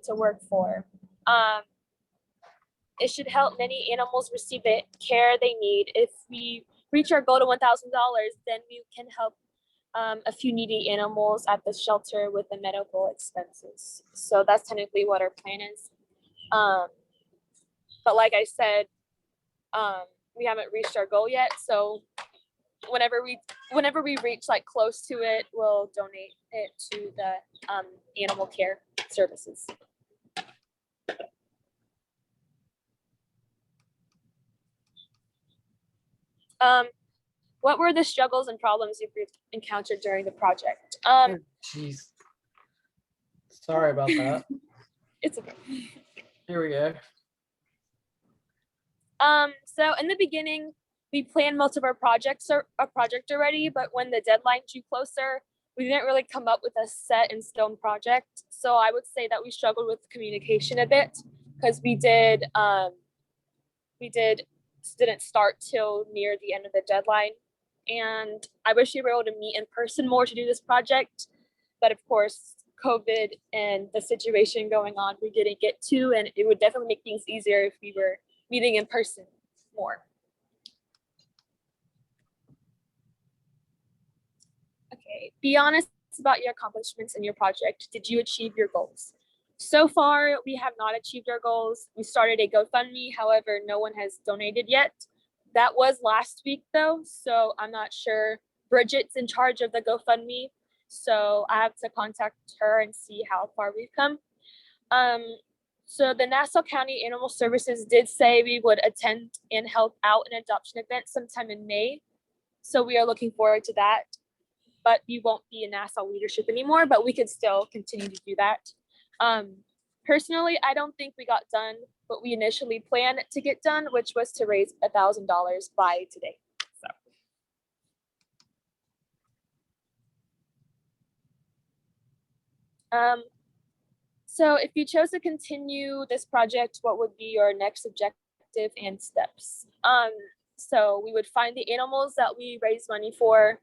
to work for. It should help many animals receive the care they need. If we reach our goal to $1,000, then we can help a few needy animals at the shelter with the medical expenses. So that's technically what our plan is. But like I said, we haven't reached our goal yet. So whenever we reach like close to it, we'll donate it to the animal care services. What were the struggles and problems you've encountered during the project? Jeez. Sorry about that. It's okay. Here we go. So in the beginning, we planned most of our project already, but when the deadline drew closer, we didn't really come up with a set in stone project. So I would say that we struggled with communication a bit because we didn't start till near the end of the deadline. And I wish we were able to meet in person more to do this project. But of course, COVID and the situation going on, we didn't get to, and it would definitely make things easier if we were meeting in person more. Okay, be honest about your accomplishments in your project. Did you achieve your goals? So far, we have not achieved our goals. We started a GoFundMe, however, no one has donated yet. That was last week though, so I'm not sure. Bridget's in charge of the GoFundMe, so I have to contact her and see how far we've come. So the Nassau County Animal Services did say we would attend and help out an adoption event sometime in May. So we are looking forward to that. But we won't be in Nassau leadership anymore, but we could still continue to do that. Personally, I don't think we got done what we initially planned to get done, which was to raise $1,000 by today. So if you chose to continue this project, what would be your next objective and steps? So we would find the animals that we raise money for.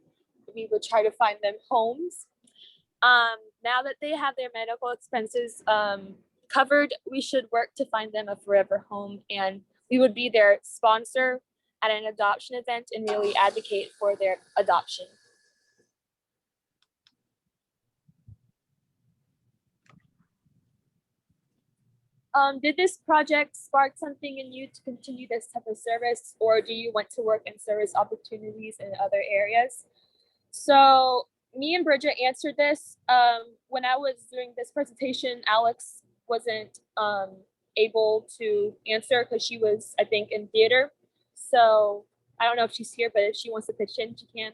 We would try to find them homes. Now that they have their medical expenses covered, we should work to find them a forever home, and we would be their sponsor at an adoption event and really advocate for their adoption. Did this project spark something in you to continue this type of service, or do you want to work in service opportunities in other areas? So me and Bridget answered this. When I was doing this presentation, Alex wasn't able to answer because she was, I think, in theater. So I don't know if she's here, but if she wants to pitch in, she can.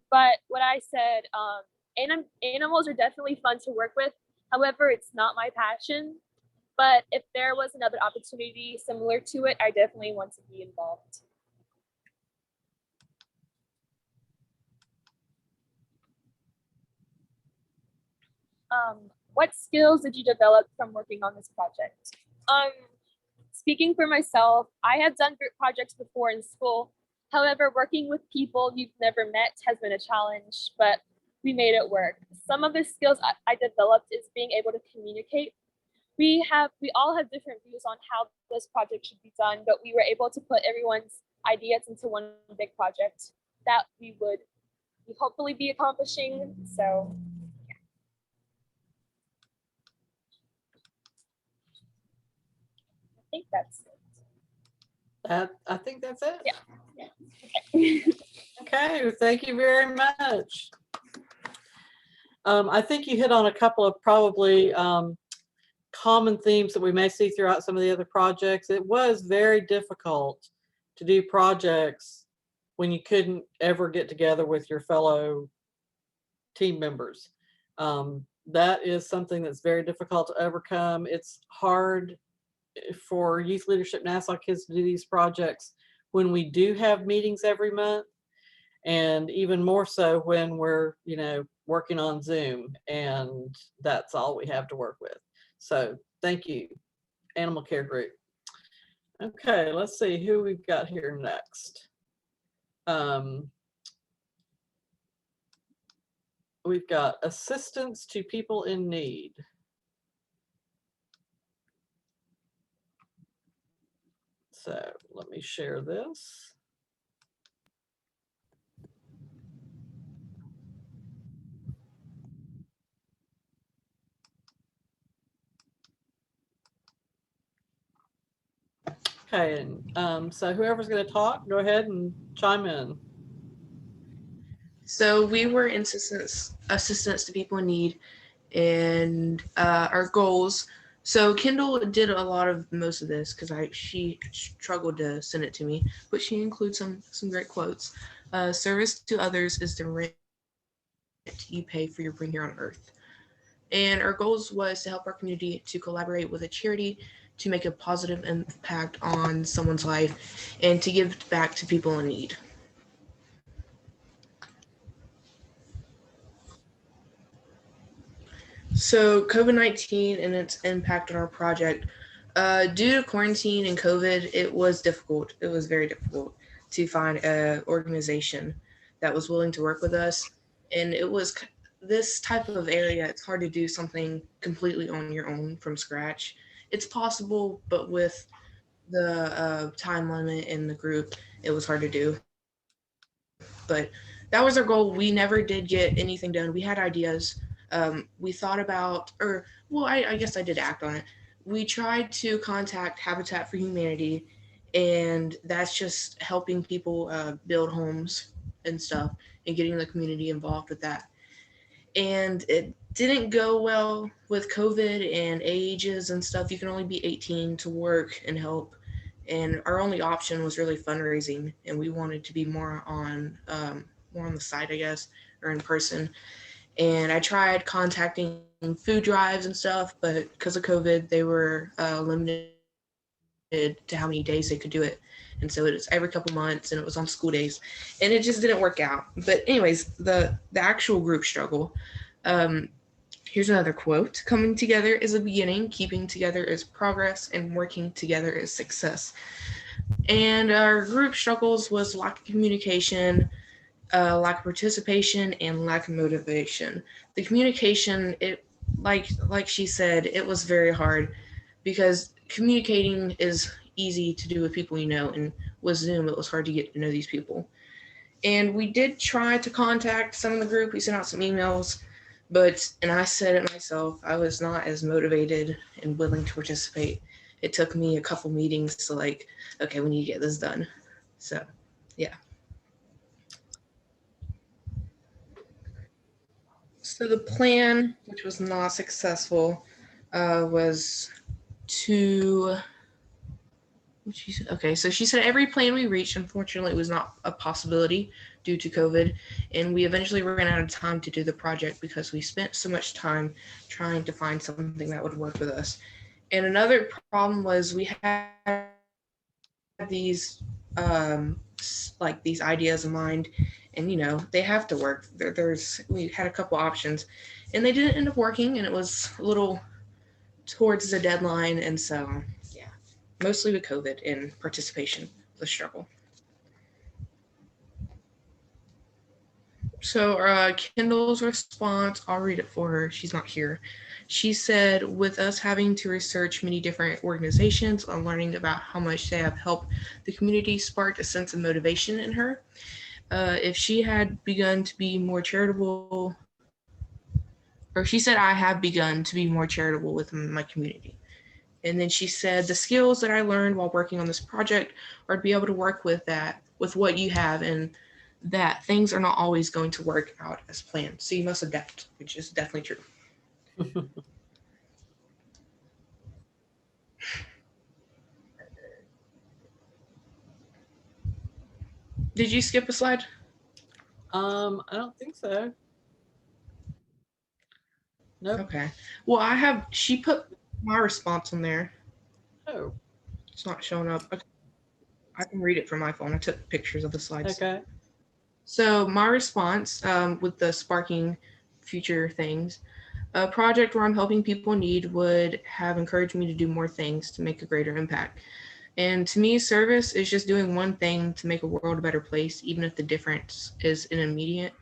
But what I said, animals are definitely fun to work with. However, it's not my passion. But if there was another opportunity similar to it, I definitely want to be involved. What skills did you develop from working on this project? Speaking for myself, I have done group projects before in school. However, working with people you've never met has been a challenge, but we made it work. Some of the skills I developed is being able to communicate. We all have different views on how this project should be done, but we were able to put everyone's ideas into one big project that we would hopefully be accomplishing. So yeah. I think that's it. I think that's it. Yeah. Okay. Okay, thank you very much. I think you hit on a couple of probably common themes that we may see throughout some of the other projects. It was very difficult to do projects when you couldn't ever get together with your fellow team members. That is something that's very difficult to overcome. It's hard for Youth Leadership Nassau kids to do these projects when we do have meetings every month, and even more so when we're, working on Zoom and that's all we have to work with. So thank you, Animal Care Group. Okay, let's see who we've got here next. We've got assistance to people in need. So let me share this. Okay, and so whoever's going to talk, go ahead and chime in. So we were assistants to people in need, and our goals. So Kendyl did a lot of most of this because she struggled to send it to me, but she includes some great quotes. Service to others is the rent you pay for your bring here on earth. And our goals was to help our community to collaborate with a charity to make a positive impact on someone's life and to give back to people in need. So COVID-19 and its impact on our project. Due to quarantine and COVID, it was difficult. It was very difficult to find an organization that was willing to work with us. And it was this type of area, it's hard to do something completely on your own from scratch. It's possible, but with the time limit in the group, it was hard to do. But that was our goal. We never did get anything done. We had ideas. We thought about, or well, I guess I did act on it. We tried to contact Habitat for Humanity, and that's just helping people build homes and stuff and getting the community involved with that. And it didn't go well with COVID and ages and stuff. You can only be 18 to work and help. And our only option was really fundraising, and we wanted to be more on the site, I guess, or in person. And I tried contacting food drives and stuff, but because of COVID, they were limited to how many days they could do it. And so it was every couple months, and it was on school days, and it just didn't work out. But anyways, the actual group struggle. Here's another quote. Coming together is a beginning, keeping together is progress, and working together is success. And our group struggles was lack of communication, lack of participation, and lack of motivation. The communication, it like she said, it was very hard because communicating is easy to do with people you know, and with Zoom, it was hard to get to know these people. And we did try to contact some of the group. We sent out some emails, and I said it myself, I was not as motivated and willing to participate. It took me a couple meetings to okay, we need to get this done. So, yeah. So the plan, which was not successful, was to. She said, okay, so she said every plan we reached, unfortunately, was not a possibility due to COVID, and we eventually ran out of time to do the project because we spent so much time trying to find something that would work with us. And another problem was we had these these ideas in mind, and they have to work. We had a couple options, and they didn't end up working, and it was a little towards the deadline, and so yeah, mostly with COVID and participation, the struggle. So Kendyl's response, I'll read it for her. She's not here. She said, with us having to research many different organizations and learning about how much they have helped the community sparked a sense of motivation in her. If she had begun to be more charitable, or she said, I have begun to be more charitable with my community. And then she said, the skills that I learned while working on this project are to be able to work with what you have, and that things are not always going to work out as planned. So you must adapt, which is definitely true. Did you skip a slide? I don't think so. Nope. Okay. Well, she put my response on there. Oh. It's not showing up. Okay. I can read it from my phone. I took pictures of the slides. Okay. So my response with the sparking future things, a project where I'm helping people in need would have encouraged me to do more things to make a greater impact. And to me, service is just doing one thing to make a world a better place, even if the difference is immediate.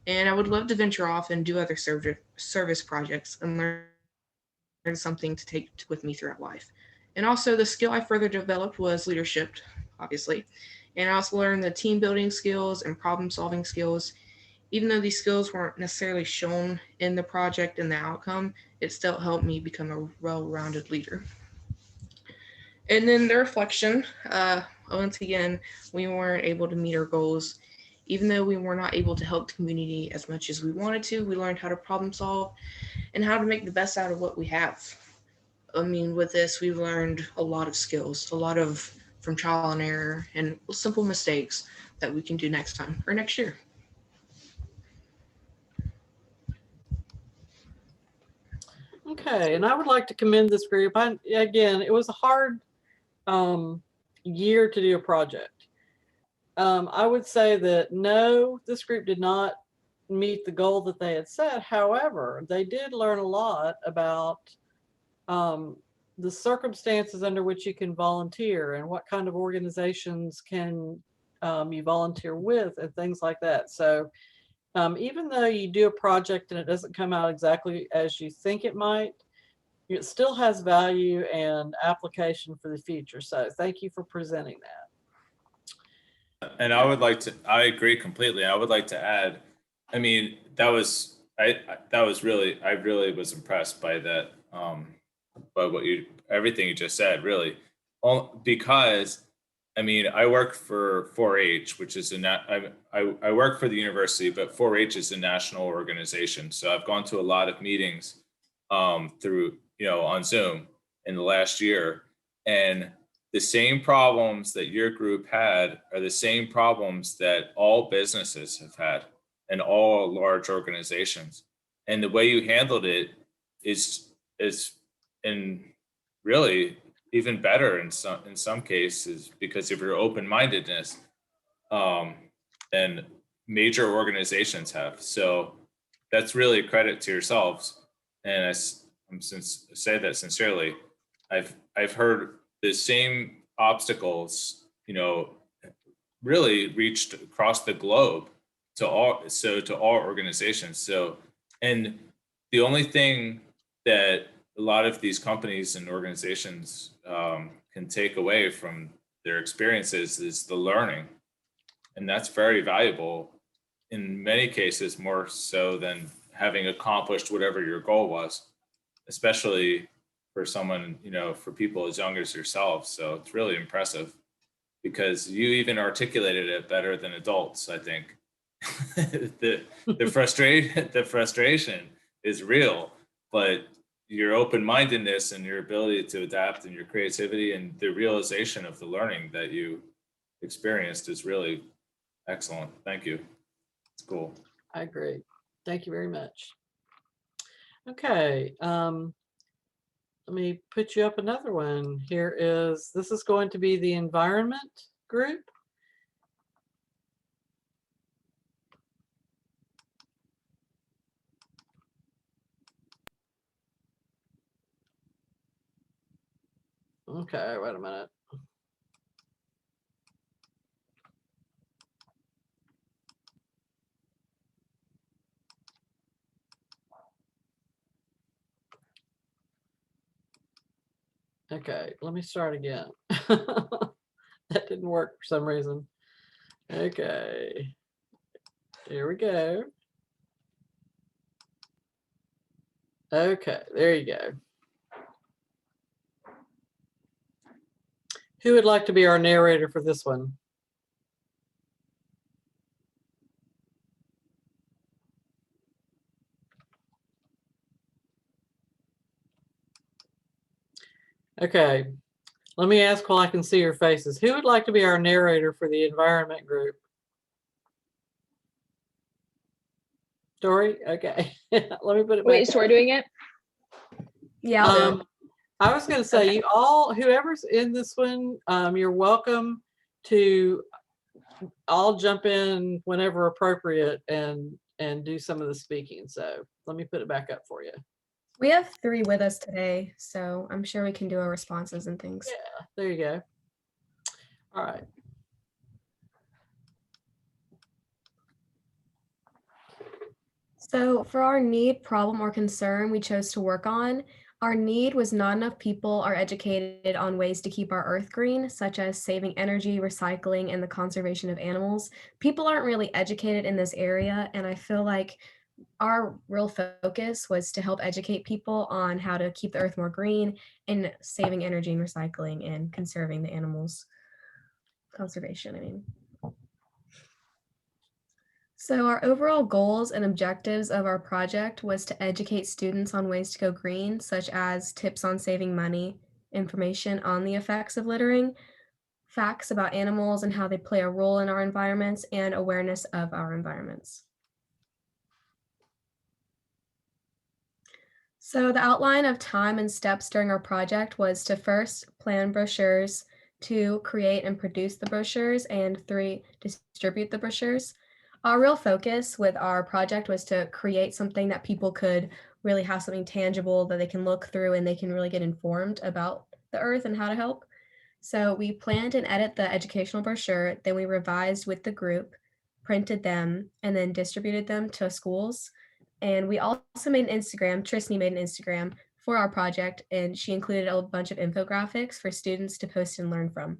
And I would love to venture off and do other service projects and learn something to take with me throughout life. And also the skill I further developed was leadership, obviously. And I also learned the team building skills and problem solving skills. Even though these skills weren't necessarily shown in the project and the outcome, it still helped me become a well-rounded leader. And then the reflection, once again, we weren't able to meet our goals. Even though we were not able to help the community as much as we wanted to, we learned how to problem solve and how to make the best out of what we have. I mean, with this, we've learned a lot of skills, a lot of from trial and error and simple mistakes that we can do next time or next year. Okay, and I would like to commend this group. Again, it was a hard year to do a project. I would say that no, this group did not meet the goal that they had set. However, they did learn a lot about the circumstances under which you can volunteer and what kind of organizations can you volunteer with and things like that. So even though you do a project and it doesn't come out exactly as you think it might, it still has value and application for the future. So thank you for presenting that. And I agree completely. I would like to add, I mean, I really was impressed by that, by everything you just said, really. Because, I mean, I work for 4-H, which is I work for the university, but 4-H is a national organization. So I've gone to a lot of meetings through, on Zoom in the last year. And the same problems that your group had are the same problems that all businesses have had and all large organizations. And the way you handled it is in really even better in some cases because of your open-mindedness than major organizations have. So that's really a credit to yourselves. And I'm say that sincerely. I've heard the same obstacles, really reached across the globe to all organizations. So, and the only thing that a lot of these companies and organizations can take away from their experiences is the learning. And that's very valuable in many cases, more so than having accomplished whatever your goal was, especially for someone, for people as young as yourself. So it's really impressive because you even articulated it better than adults, I think. the frustration is real, but your open-mindedness and your ability to adapt and your creativity and the realization of the learning that you experienced is really excellent. Thank you. It's cool. I agree. Thank you very much. Okay. Let me put you up another one. This is going to be the environment group. Okay, wait a minute. Okay, let me start again. That didn't work for some reason. Okay, here we go. Okay, there you go. Who would like to be our narrator for this one? Okay, let me ask while I can see your faces. Who would like to be our narrator for the environment group? Dory? Okay, let me put it back. Wait, so we're doing it? Yeah. I was going to say, you all, whoever's in this one, you're welcome to all jump in whenever appropriate and do some of the speaking. So let me put it back up for you. We have 3 with us today, so I'm sure we can do our responses and things. Yeah, there you go. All right. So for our need, problem, or concern we chose to work on, Our need was not enough people are educated on ways to keep our earth green, such as saving energy, recycling, and the conservation of animals. People aren't really educated in this area, and I feel like our real focus was to help educate people on how to keep the earth more green and saving energy and recycling and conserving the animals. Conservation, I mean. So our overall goals and objectives of our project was to educate students on ways to go green, such as tips on saving money, information on the effects of littering, facts about animals and how they play a role in our environments, and awareness of our environments. So the outline of time and steps during our project was to first plan brochures, 2, create and produce the brochures, and 3, distribute the brochures. Our real focus with our project was to create something that people could really have something tangible that they can look through and they can really get informed about the earth and how to help. So we planned and edited the educational brochure, then we revised with the group, printed them, and then distributed them to schools. And we also made an Instagram, Tristany made an Instagram for our project, and she included a bunch of infographics for students to post and learn from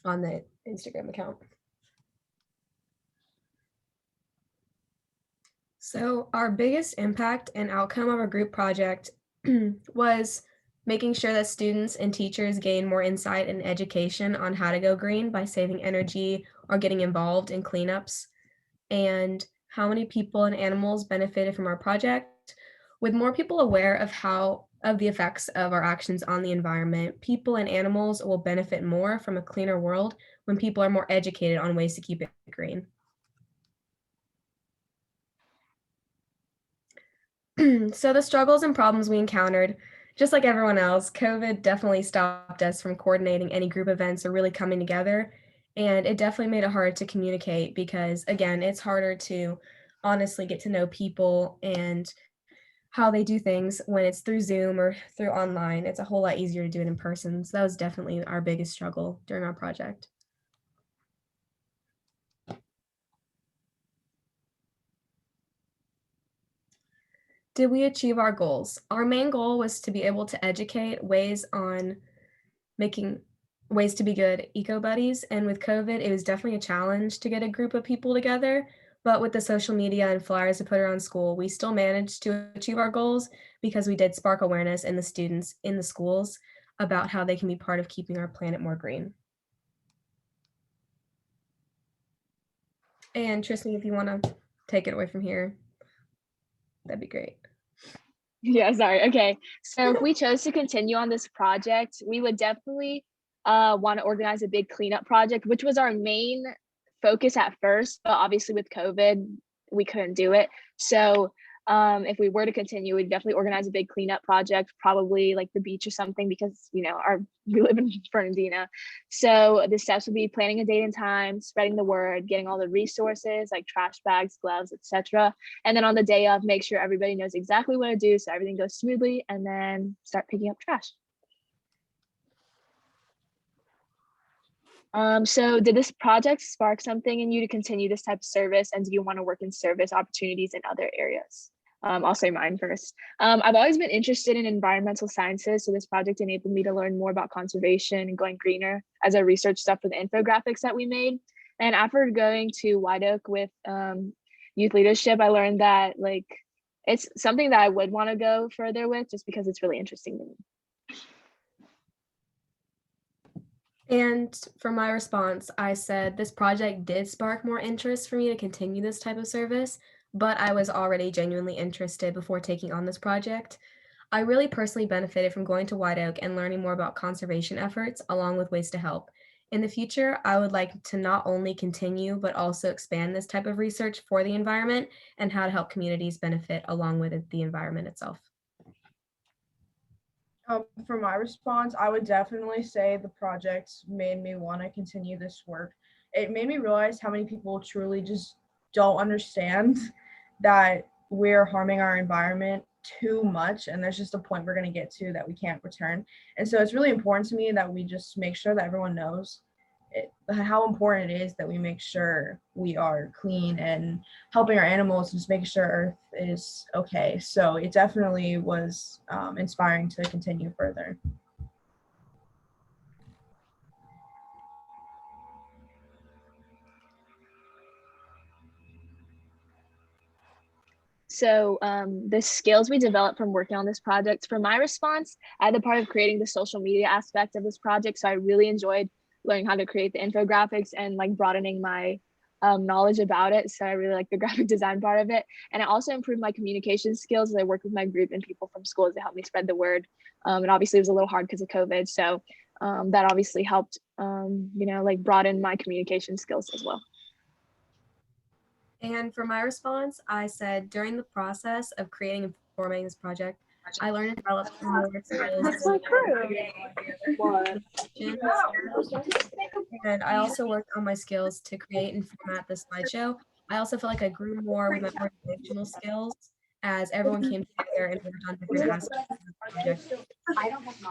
on the Instagram account. So our biggest impact and outcome of our group project was making sure that students and teachers gain more insight and education on how to go green by saving energy or getting involved in cleanups, and how many people and animals benefited from our project. With more people aware of the effects of our actions on the environment, people and animals will benefit more from a cleaner world when people are more educated on ways to keep it green. So the struggles and problems we encountered, just like everyone else, COVID definitely stopped us from coordinating any group events or really coming together. And it definitely made it hard to communicate because, again, it's harder to honestly get to know people and how they do things when it's through Zoom or through online. It's a whole lot easier to do it in person. So that was definitely our biggest struggle during our project. Did we achieve our goals? Our main goal was to be able to educate ways on making ways to be good eco buddies. And with COVID, it was definitely a challenge to get a group of people together. But with the social media and flyers to put around school, we still managed to achieve our goals because we did spark awareness in the students in the schools about how they can be part of keeping our planet more green. And Tristany, if you want to take it away from here, that'd be great. Yeah, sorry. Okay. So if we chose to continue on this project, we would definitely want to organize a big cleanup project, which was our main focus at first, but obviously with COVID, we couldn't do it. So if we were to continue, we'd definitely organize a big cleanup project, probably like the beach or something, because we live in Fernandina. So the steps would be planning a date and time, spreading the word, getting all the resources like trash bags, gloves, etc. And then on the day of, make sure everybody knows exactly what to do so everything goes smoothly, and then start picking up trash. So did this project spark something in you to continue this type of service, and do you want to work in service opportunities in other areas? I'll say mine first. I've always been interested in environmental sciences, so this project enabled me to learn more about conservation and going greener as I researched stuff for the infographics that we made. And after going to White Oak with youth leadership, I learned that it's something that I would want to go further with just because it's really interesting to me. And for my response, I said this project did spark more interest for me to continue this type of service, but I was already genuinely interested before taking on this project. I really personally benefited from going to White Oak and learning more about conservation efforts along with ways to help. In the future, I would like to not only continue, but also expand this type of research for the environment and how to help communities benefit along with the environment itself. For my response, I would definitely say the project made me want to continue this work. It made me realize how many people truly just don't understand that we're harming our environment too much, and there's just a point we're going to get to that we can't return. And so it's really important to me that we just make sure that everyone knows how important it is that we make sure we are clean and helping our animals, just making sure Earth is okay. So it definitely was inspiring to continue further. So the skills we developed from working on this project, for my response, I had the part of creating the social media aspect of this project. So I really enjoyed learning how to create the infographics and like broadening my knowledge about it. So I really like the graphic design part of it. And I also improved my communication skills as I worked with my group and people from schools to help me spread the word. And obviously it was a little hard because of COVID. So that obviously helped, like broaden my communication skills as well. And for my response, I said during the process of creating and forming this project, I learned and developed more skills. And I also worked on my skills to create and format the slideshow. I also felt like I grew more with my organizational skills as everyone came together and worked on different aspects of the project. I don't have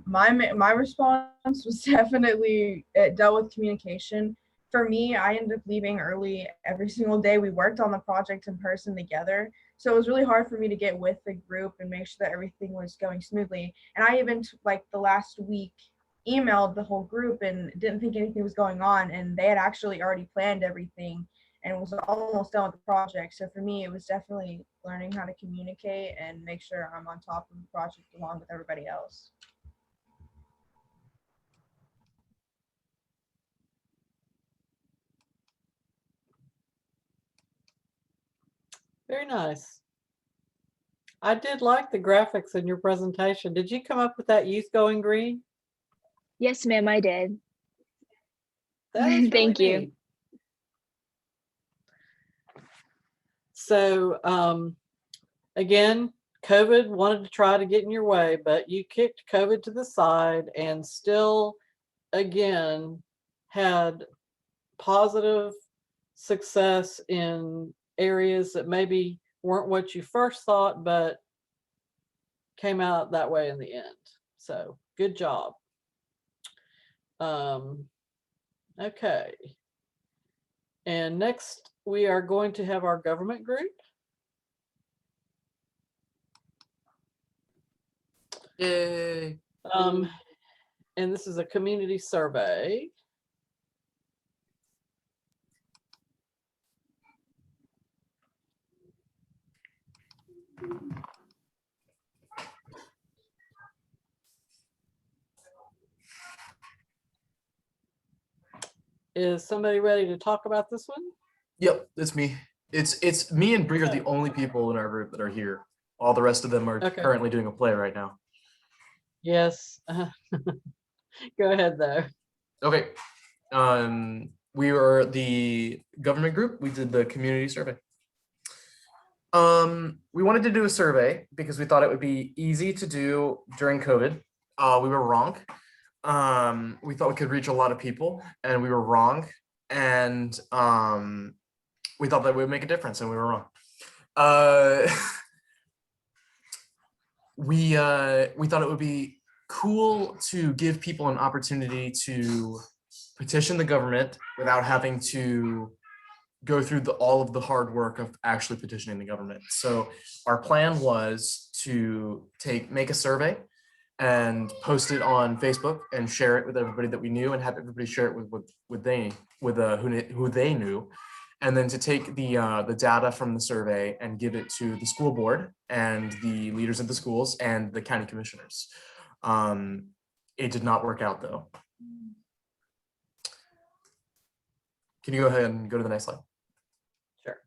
My response was definitely, it dealt with communication. For me, I ended up leaving early every single day. We worked on the project in person together. So it was really hard for me to get with the group and make sure that everything was going smoothly. And I even like the last week emailed the whole group and didn't think anything was going on. And they had actually already planned everything and was almost done with the project. So for me, it was definitely learning how to communicate and make sure I'm on top of the project along with everybody else. Very nice. I did like the graphics in your presentation. Did you come up with that youth going green? Yes, ma'am, I did. That is Thank really you. neat. So again, COVID wanted to try to get in your way, but you kicked COVID to the side and still, again, had positive success in areas that maybe weren't what you first thought, but came out that way in the end. So good job. Okay. And next we are going to have our government group. Yay. And this is a community survey. Is somebody ready to talk about this one? Yep, it's me. It's me and Bree are the only people in our group that are here. All the rest of them are currently doing a play right now. Yes. Go ahead though. Okay. We were the government group. We did the community survey. We wanted to do a survey because we thought it would be easy to do during COVID. We were wrong. We thought we could reach a lot of people and we were wrong. And we thought that would make a difference and we were wrong. We thought it would be cool to give people an opportunity to petition the government without having to go through all of the hard work of actually petitioning the government. So our plan was to make a survey and post it on Facebook and share it with everybody that we knew and have everybody share it with who they knew. And then to take the data from the survey and give it to the school board and the leaders of the schools and the county commissioners. It did not work out though. Can you go ahead and go to the next slide? Sure.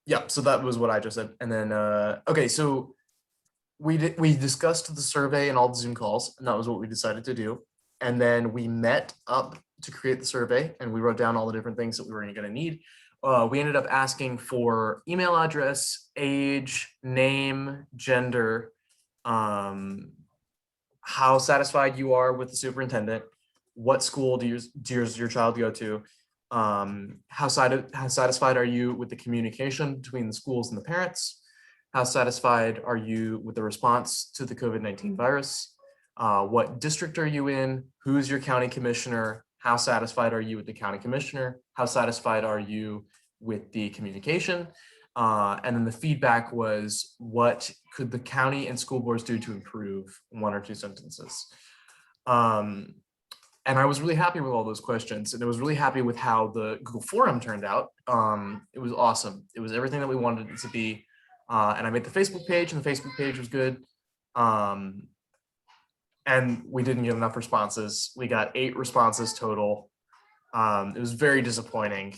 Yeah, so that was what I just said. And then, okay, so we discussed the survey and all the Zoom calls, and that was what we decided to do. And then we met up to create the survey and we wrote down all the different things that we were gonna need. We ended up asking for email address, age, name, gender, how satisfied you are with the superintendent, what school does your child go to, how satisfied are you with the communication between the schools and the parents, How satisfied are you with the response to the COVID-19 virus? What district are you in? Who is your county commissioner? How satisfied are you with the county commissioner? How satisfied are you with the communication? And then the feedback was, what could the county and school boards do to improve? 1 or 2 sentences. And I was really happy with all those questions, and I was really happy with how the Google Forum turned out. It was awesome. It was everything that we wanted it to be. And I made the Facebook page, and the Facebook page was good. And we didn't get enough responses. We got 8 responses total. It was very disappointing.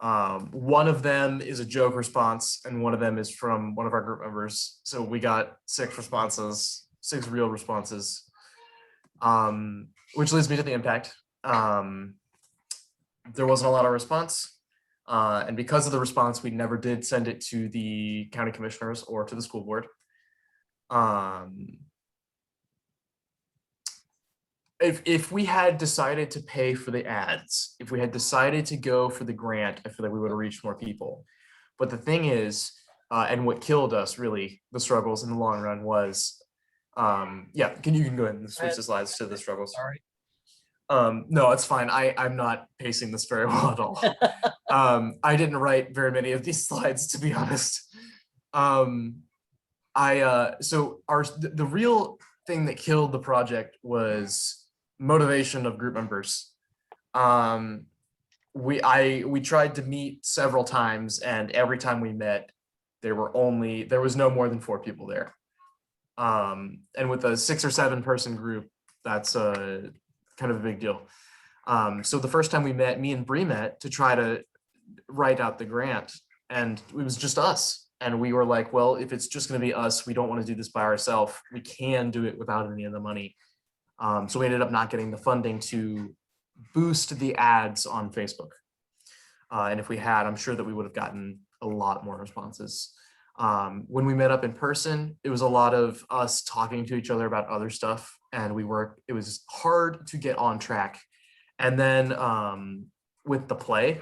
One of them is a joke response, and one of them is from one of our group members. So we got 6 responses, 6 real responses, which leads me to the impact. There wasn't a lot of response. And because of the response, we never did send it to the county commissioners or to the school board. If we had decided to pay for the ads, if we had decided to go for the grant, I feel like we would have reached more people. But the thing is, and what killed us really, the struggles in the long run was, yeah, you can go ahead and switch the slides to the struggles. Sorry. No, it's fine. I'm not pacing this very well at all. I didn't write very many of these slides, to be honest. So the real thing that killed the project was motivation of group members. We tried to meet several times, and every time we met, there was no more than 4 people there. And with a 6 or 7 person group, that's kind of a big deal. So the first time we met, me and Bree met to try to write out the grant, and it was just us. And we were like, well, if it's just going to be us, we don't want to do this by ourselves. We can do it without any of the money. So we ended up not getting the funding to boost the ads on Facebook. And if we had, I'm sure that we would have gotten a lot more responses. When we met up in person, it was a lot of us talking to each other about other stuff, and it was hard to get on track. And then with the play,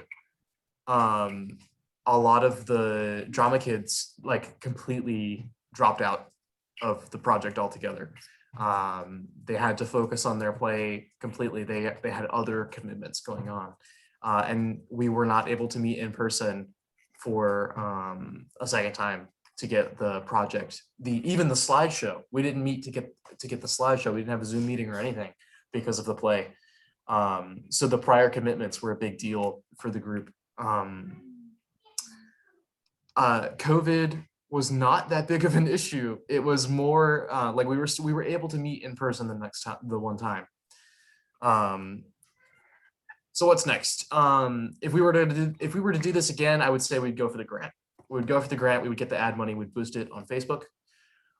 a lot of the drama kids like completely dropped out of the project altogether. They had to focus on their play completely. They had other commitments going on, and we were not able to meet in person for a second time to get the project. Even the slideshow, we didn't meet to get the slideshow. We didn't have a Zoom meeting or anything because of the play. So the prior commitments were a big deal for the group. COVID was not that big of an issue. It was more like we were able to meet in person the one time. So what's next? If we were to do this again, I would say we'd go for the grant. We would go for the grant. We would get the ad money. We'd boost it on Facebook,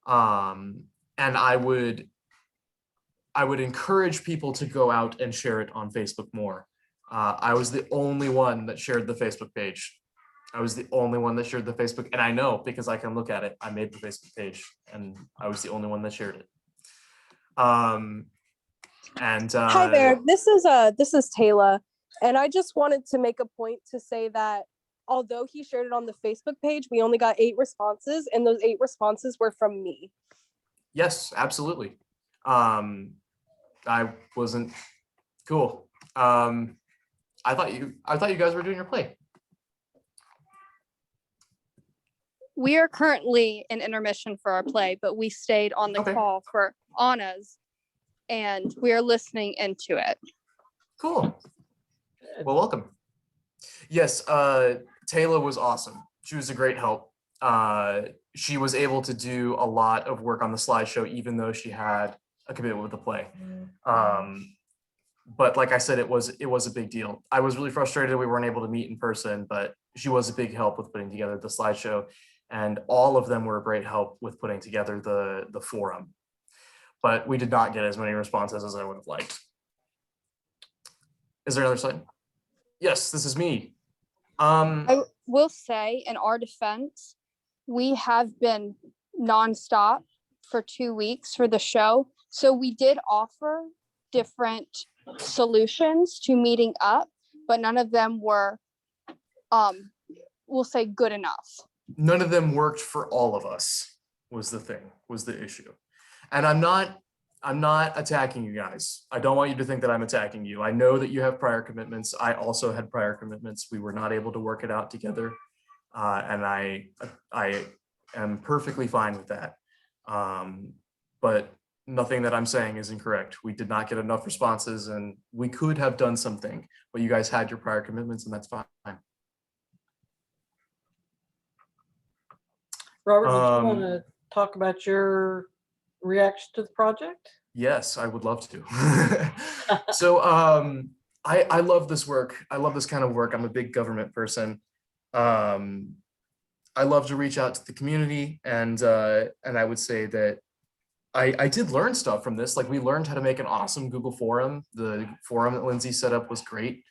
and I would encourage people to go out and share it on Facebook more. I was the only one that shared the Facebook page. I was the only one that shared the Facebook, and I know because I can look at it. I made the Facebook page, and I was the only one that shared it. Hi there. This is Taylor, and I just wanted to make a point to say that although he shared it on the Facebook page, we only got 8 responses, and those 8 responses were from me. Yes, absolutely. I wasn't cool. I thought you guys were doing your play. We are currently in intermission for our play, but we stayed on the call for Anna's, and we are listening into it. Cool. Well, welcome. Yes, Taylor was awesome. She was a great help. She was able to do a lot of work on the slideshow, even though she had a commitment with the play. But like I said, it was a big deal. I was really frustrated we weren't able to meet in person, but she was a big help with putting together the slideshow, and all of them were a great help with putting together the forum. But we did not get as many responses as I would have liked. Is there another slide? Yes, this is me. I will say, in our defense, we have been nonstop for 2 weeks for the show. So we did offer different solutions to meeting up, but none of them were, we'll say, good enough. none of them worked for all of us was the issue. And I'm not attacking you guys. I don't want you to think that I'm attacking you. I know that you have prior commitments. I also had prior commitments. We were not able to work it out together. And I am perfectly fine with that. But nothing that I'm saying is incorrect. We did not get enough responses and we could have done something, but you guys had your prior commitments and that's fine. Robert, did you want to talk about your reaction to the project? Yes, I would love to. So I love this work. I love this kind of work. I'm a big government person. I love to reach out to the community, and I would say that I did learn stuff from this. Like, we learned how to make an awesome Google forum. The forum that Lindsay set up was great.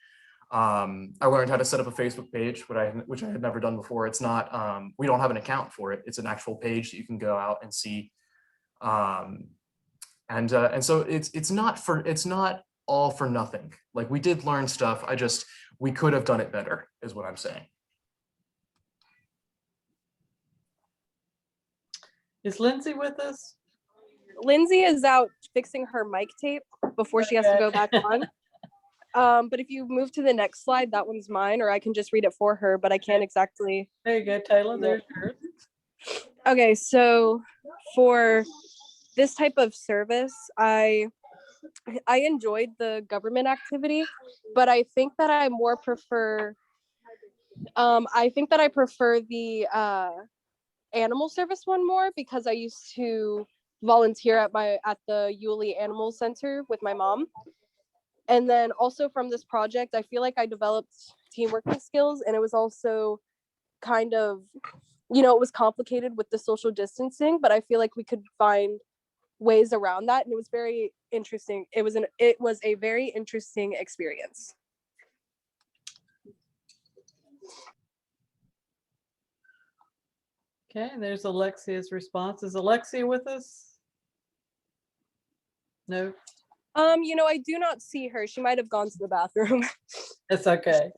I learned how to set up a Facebook page, which I had never done before. It's not, we don't have an account for it. It's an actual page that you can go out and see. And so it's not all for nothing. Like, we did learn stuff. We could have done it better, is what I'm saying. Is Lindsay with us? Lindsay is out fixing her mic tape before she has to go back on. But if you move to the next slide, that one's mine, or I can just read it for her, but I can't exactly. There you go, Taylor. There's yours. Okay, so for this type of service, I enjoyed the government activity, but I think that I prefer the animal service one more, because I used to volunteer at the Yulee Animal Center with my mom. And then also from this project, I feel like I developed teamwork skills, and it was also kind of, it was complicated with the social distancing, but I feel like we could find ways around that, and it was very interesting. It was a very interesting experience. Okay, there's Alexia's response. Is Alexia with us? No. I do not see her. She might have gone to the bathroom. It's okay.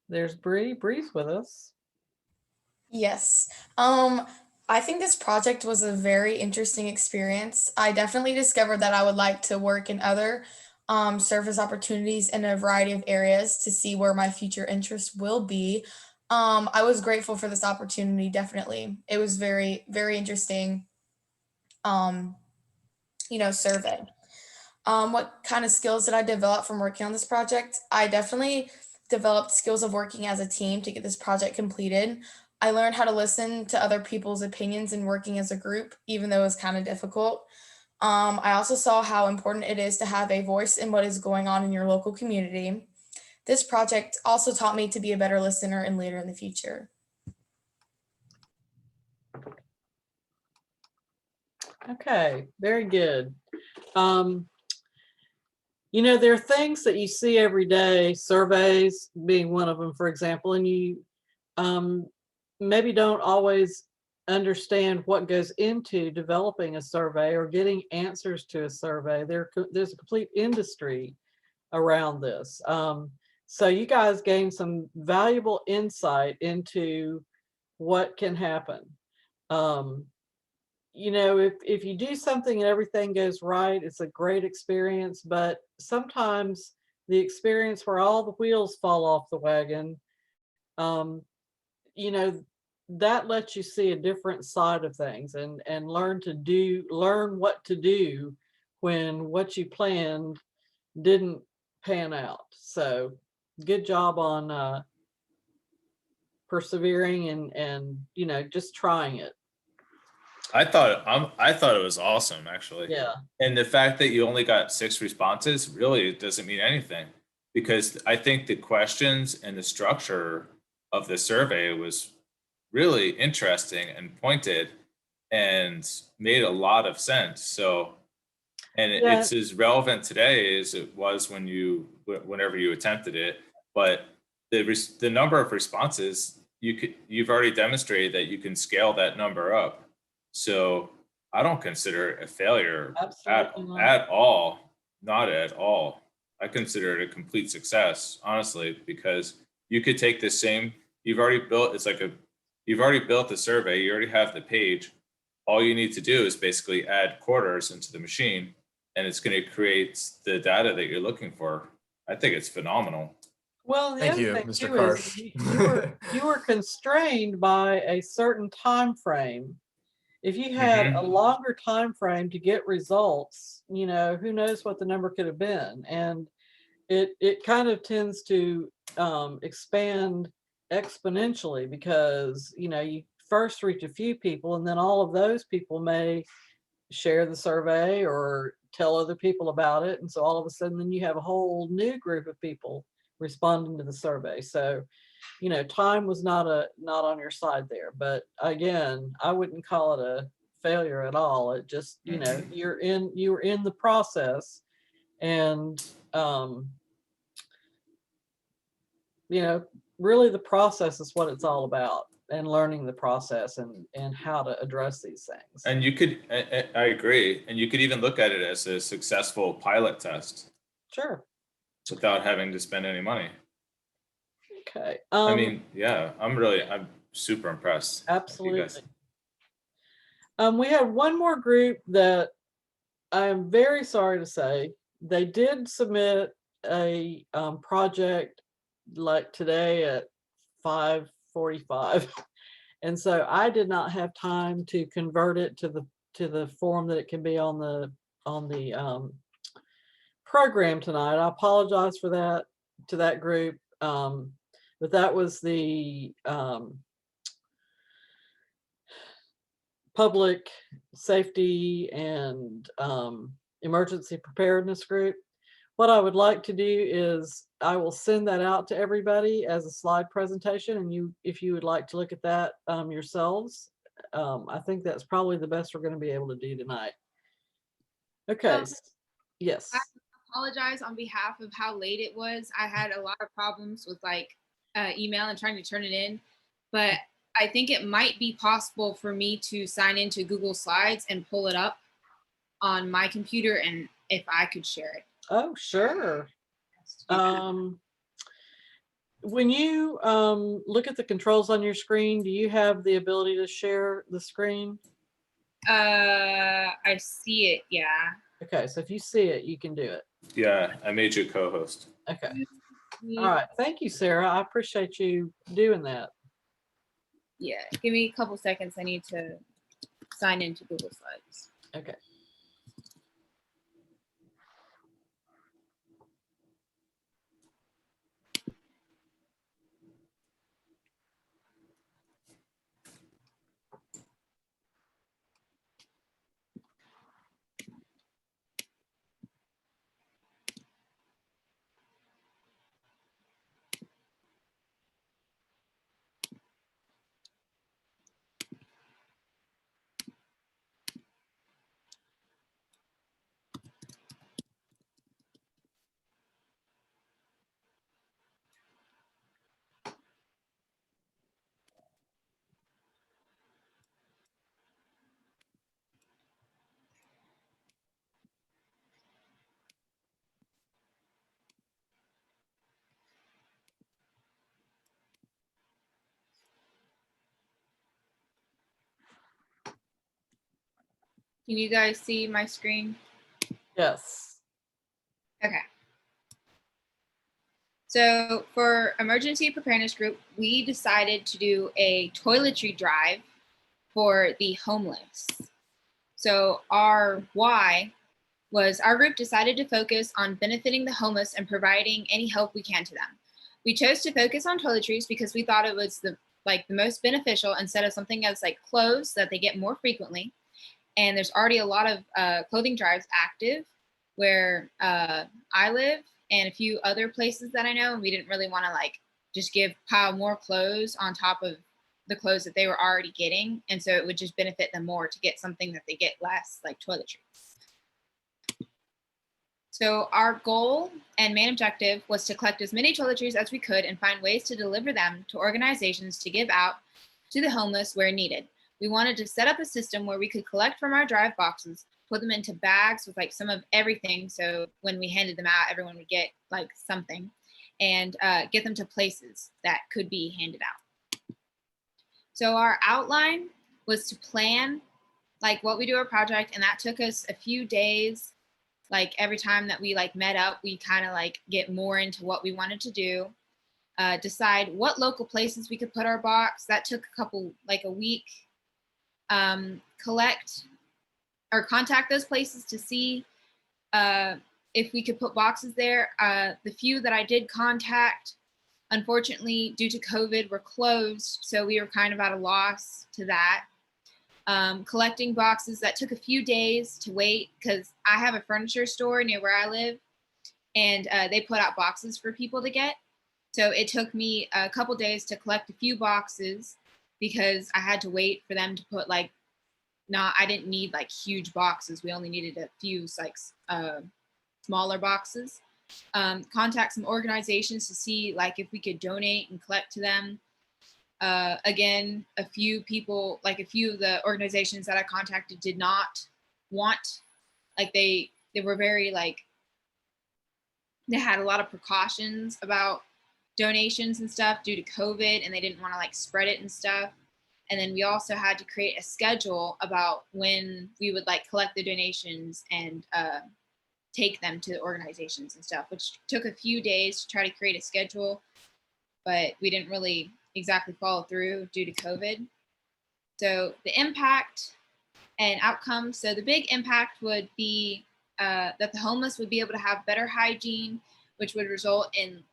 There's Bree. Bree's with us. Yes. I think this project was a very interesting experience. I definitely discovered that I would like to work in other service opportunities in a variety of areas to see where my future interests will be. I was grateful for this opportunity, definitely. It was very, very interesting, survey. What kind of skills did I develop from working on this project? I definitely developed skills of working as a team to get this project completed. I learned how to listen to other people's opinions and working as a group, even though it was kind of difficult. I also saw how important it is to have a voice in what is going on in your local community. This project also taught me to be a better listener and leader in the future. Okay, very good. There are things that you see every day, surveys being one of them, for example, and you maybe don't always understand what goes into developing a survey or getting answers to a survey. There's a complete industry around this. So you guys gained some valuable insight into what can happen. If you do something and everything goes right, it's a great experience, but sometimes the experience where all the wheels fall off the wagon, that lets you see a different side of things and learn what to do when what you planned didn't pan out. So good job on persevering and just trying it. I thought it was awesome, actually. Yeah. And the fact that you only got 6 responses really doesn't mean anything, because I think the questions and the structure of the survey was really interesting and pointed and made a lot of sense. So, and it's as relevant today as it was whenever you attempted it. But the number of responses, you've already demonstrated that you can scale that number up. So I don't consider it a failure at all. Not at all. I consider it a complete success, honestly, because you could take this same, you've already built the survey, you already have the page. All you need to do is basically add quarters into the machine, and it's going to create the data that you're looking for. I think it's phenomenal. Well, the Thank other you, thing Mr. too is Karsh. you were constrained by a certain time frame. If you had a longer time frame to get results, you know, who knows what the number could have been. And it kind of tends to expand exponentially because, you know, you first reach a few people and then all of those people may share the survey or tell other people about it. And so all of a sudden then you have a whole new group of people responding to the survey. So, you know, time was not on your side there. But again, I wouldn't call it a failure at all. It just, you know, you were in the process, and you know, really the process is what it's all about, and learning the process and how to address these things. And you could, I agree, and you could even look at it as a successful pilot test. Sure. Without having to spend any money. Okay. I mean, yeah, I'm super impressed. Absolutely. We have one more group that I'm very sorry to say, they did submit a project like today at 5:45. And so I did not have time to convert it to the form that it can be on the program tonight. I apologize for that to that group. But that was the public safety and emergency preparedness group. What I would like to do is I will send that out to everybody as a slide presentation, and if you would like to look at that yourselves, I think that's probably the best we're going to be able to do tonight. Okay. Yes. I apologize on behalf of how late it was. I had a lot of problems with email and trying to turn it in, but I think it might be possible for me to sign into Google Slides and pull it up on my computer, and if I could share it. Oh, sure. When you look at the controls on your screen, do you have the ability to share the screen? I see it, yeah. Okay, so if you see it, you can do it. Yeah, I made you co-host. Okay. All right. Thank you, Sarah. I appreciate you doing that. Yeah, give me a couple seconds. I need to sign into Google Slides. Okay. Can you guys see my screen? Yes. Okay. So for emergency preparedness group, we decided to do a toiletry drive for the homeless. So our why was our group decided to focus on benefiting the homeless and providing any help we can to them. We chose to focus on toiletries because we thought it was the most beneficial instead of something as like clothes that they get more frequently. And there's already a lot of clothing drives active where I live and a few other places that I know. And we didn't really want to just pile more clothes on top of the clothes that they were already getting. And so it would just benefit them more to get something that they get less, like toiletries. So our goal and main objective was to collect as many toiletries as we could and find ways to deliver them to organizations to give out to the homeless where needed. We wanted to set up a system where we could collect from our drive boxes, put them into bags with like some of everything. So when we handed them out, everyone would get like something, and get them to places that could be handed out. So our outline was to plan like what we do our project, and that took us a few days. Like every time that we like met up, we kind of like get more into what we wanted to do. Decide what local places we could put our box. That took a week. Collect or contact those places to see if we could put boxes there. The few that I did contact, unfortunately, due to COVID, were closed. So we were kind of at a loss to that. Collecting boxes, that took a few days to wait because I have a furniture store near where I live, and they put out boxes for people to get. So it took me a couple days to collect a few boxes because I had to wait for them to put I didn't need like huge boxes. We only needed a few like smaller boxes. Contact some organizations to see like if we could donate and collect to them. Again, a few of the organizations that I contacted did not want, like they were very they had a lot of precautions about donations and stuff due to COVID, and they didn't want to like spread it and stuff. And then we also had to create a schedule about when we would like collect the donations and take them to the organizations and stuff, which took a few days to try to create a schedule, but we didn't really exactly follow through due to COVID. So the impact and outcomes. So the big impact would be that the homeless would be able to have better hygiene, which would result in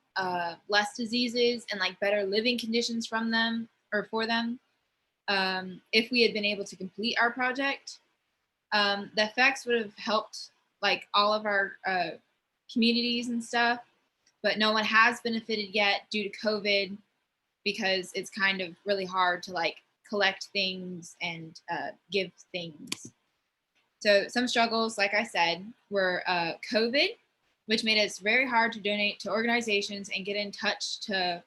less diseases and like better living conditions from them or for them. If we had been able to complete our project, the effects would have helped like all of our communities and stuff, but no one has benefited yet due to COVID because it's kind of really hard to like collect things and give things. So some struggles, like I said, were COVID, which made it very hard to donate to organizations and get in touch to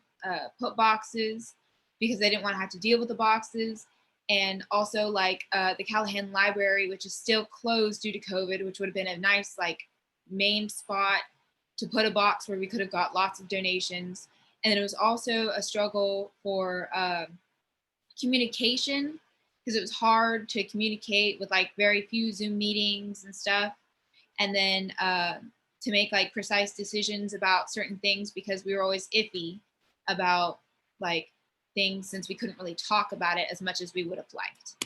put boxes because they didn't want to have to deal with the boxes. And also like the Callahan Library, which is still closed due to COVID, which would have been a nice like main spot to put a box where we could have got lots of donations. And it was also a struggle for communication because it was hard to communicate with like very few Zoom meetings and stuff. And then to make like precise decisions about certain things because we were always iffy about like things since we couldn't really talk about it as much as we would have liked.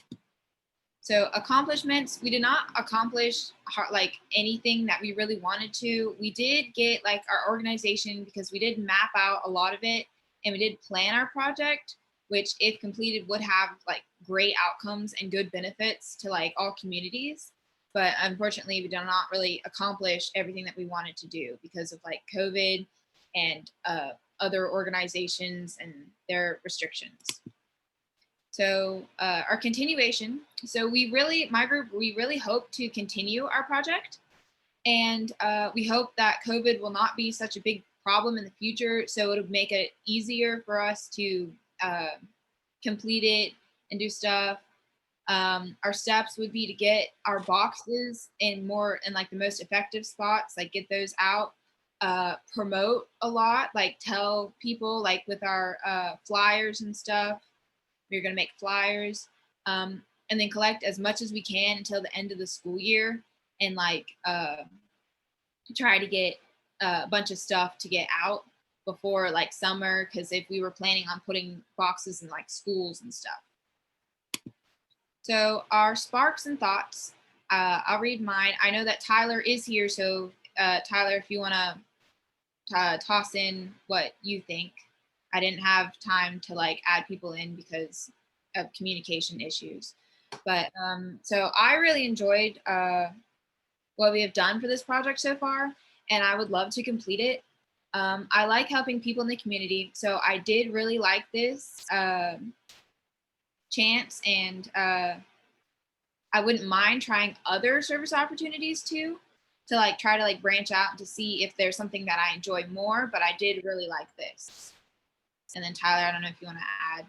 So accomplishments, we did not accomplish like anything that we really wanted to. We did get like our organization because we did map out a lot of it and we did plan our project, which if completed would have like great outcomes and good benefits to like all communities. But unfortunately, we did not really accomplish everything that we wanted to do because of like COVID and other organizations and their restrictions. So our continuation. So my group, we really hope to continue our project. And we hope that COVID will not be such a big problem in the future. So it'll make it easier for us to complete it and do stuff. Our steps would be to get our boxes in like the most effective spots, like get those out, promote a lot, like tell people like with our flyers and stuff, we're gonna make flyers, and then collect as much as we can until the end of the school year and like try to get a bunch of stuff to get out before like summer, because if we were planning on putting boxes in like schools and stuff. So our sparks and thoughts, I'll read mine. I know that Tyler is here, so Tyler, if you want to toss in what you think. I didn't have time to like add people in because of communication issues. But so I really enjoyed what we have done for this project so far, and I would love to complete it. I like helping people in the community, so I did really like this chance, and I wouldn't mind trying other service opportunities too, to like try to like branch out to see if there's something that I enjoy more, but I did really like this. And then Tyler, I don't know if you want to add.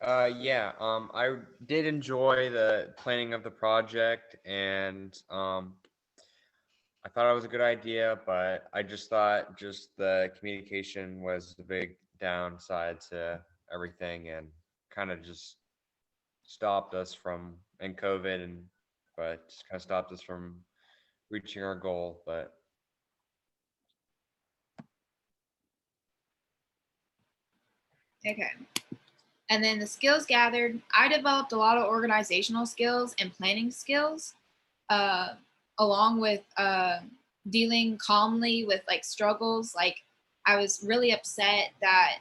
Yeah, I did enjoy the planning of the project, and I thought it was a good idea, but I just thought just the communication was the big downside to everything, and kind of just stopped us from, and COVID, and but just kind of stopped us from reaching our goal. But Okay. And then the skills gathered, I developed a lot of organizational skills and planning skills, along with dealing calmly with like struggles. Like I was really upset that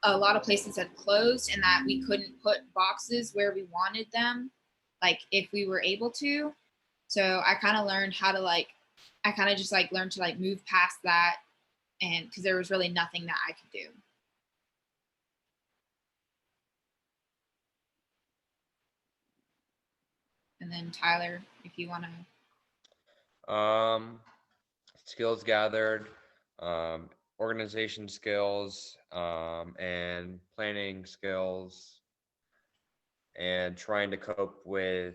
a lot of places had closed and that we couldn't put boxes where we wanted them, like if we were able to. So I kind of learned how to learned to like move past that, and because there was really nothing that I could do. And then Tyler, if you want to. Skills gathered, organization skills, and planning skills, and trying to cope with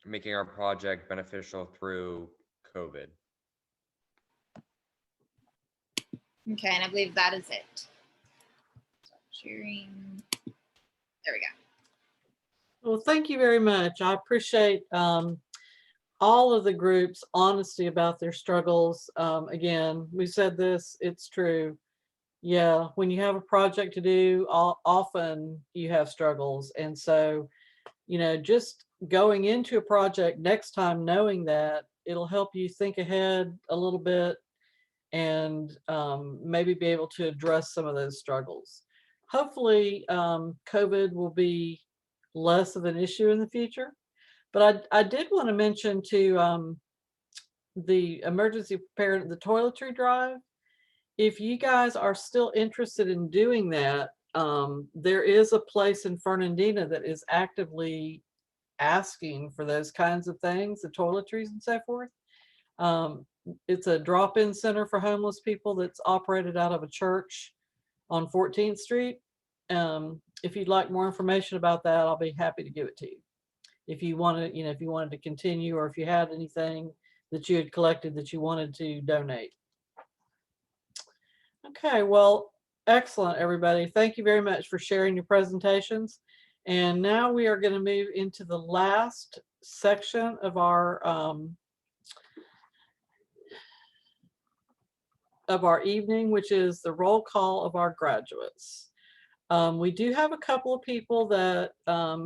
making our project beneficial through COVID. Okay, and I believe that is it. So sharing. There we go. Well, thank you very much. I appreciate all of the groups' honesty about their struggles. Again, we said this, it's true. Yeah, when you have a project to do, often you have struggles. And so, just going into a project next time, knowing that, it'll help you think ahead a little bit and maybe be able to address some of those struggles. Hopefully, COVID will be less of an issue in the future. But I did want to mention to the emergency preparedness, the toiletry drive. If you guys are still interested in doing that, there is a place in Fernandina that is actively asking for those kinds of things, the toiletries and so forth. It's a drop-in center for homeless people that's operated out of a church on 14th Street. If you'd like more information about that, I'll be happy to give it to you. If you wanted, if you wanted to continue, or if you had anything that you had collected that you wanted to donate. Okay, well, excellent, everybody. Thank you very much for sharing your presentations. And now we are going to move into the last section of our evening, which is the roll call of our graduates. We do have a couple of people that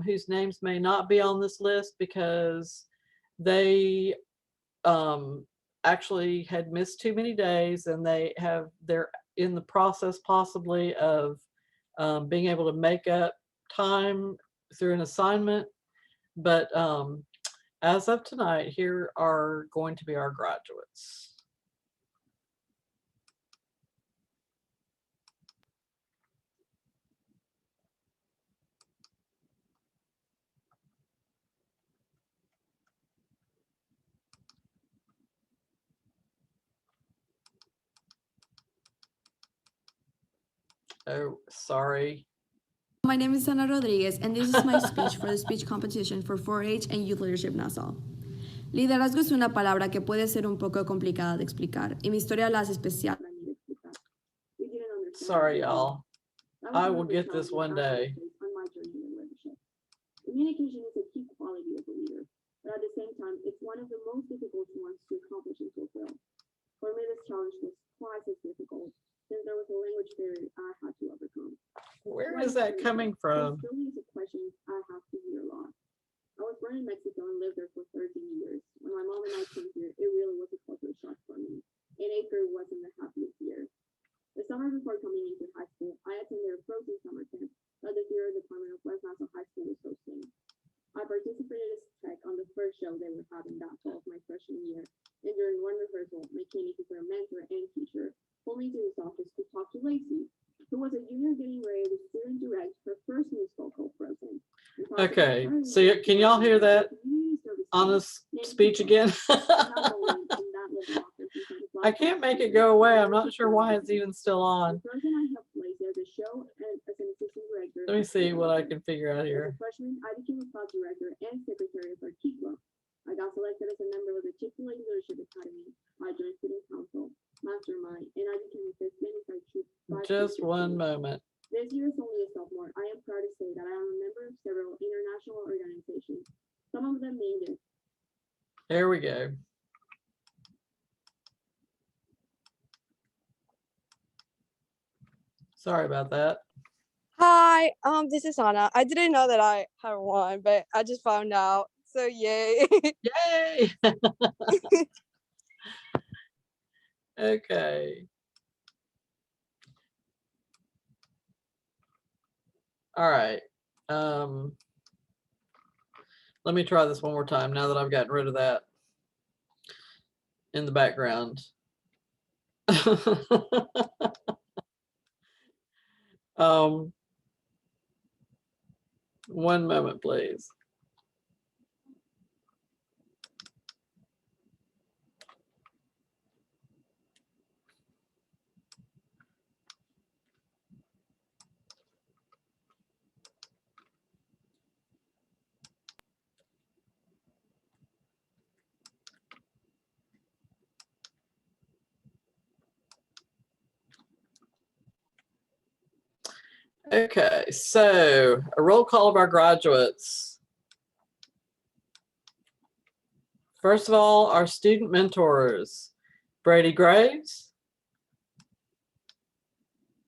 whose names may not be on this list because they actually had missed too many days, and they're in the process possibly of being able to make up time through an assignment. But as of tonight, here are going to be our graduates. Oh, sorry. My name is Ana Rodriguez, and this is my speech for the speech competition for 4-H and Youth Leadership Nassau. Liderazgo es una palabra que puede ser un poco complicada de explicar, y mi historia la hace especial. Sorry, y'all. I will get this one day. Communication is a key quality of a leader, but at the same time, it's one of the most difficult ones to accomplish and fulfill. For me, this challenge was twice as difficult, since there was a language barrier I had to overcome. Where is that coming from? There's still a question I have to hear a lot. I was born in Mexico and lived there for 13 years. When my mom and I came here, it really was a culture shock for me. And April wasn't the happiest year. The summer before coming into high school, I attended a frozen summer camp that the theater department of West Nassau High School was hosting. I participated as tech on the first show they were having that fall of my freshman year. And during one rehearsal, my Kenny, who's our mentor and teacher, pulled me to his office to talk to Lacey, who was a junior getting ready to student direct her first musical called Frozen. Okay, so can y'all hear that honest speech again? I can't make it go away. I'm not sure why it's even still on. The first I helped Lacey as a show and as an assistant director. Let me see what I can figure out As here. a freshman, I became a club director and secretary for Key Club. I got selected as a member of the Chick-fil-A Leadership Academy. I joined student council, mastermind, and I became a fifth inside troop. Just one moment. This year is only a sophomore. I am proud to say that I am a member of several international organizations. Some of them named it. There we go. Sorry about that. Hi, this is Anna. I didn't know that I had one, but I just found out. So yay. Yay. Okay. All right. Let me try this one more time now that I've gotten rid of that in the background. One moment, please. Okay, so a roll call of our graduates. First of all, our student mentors, Brady Graves,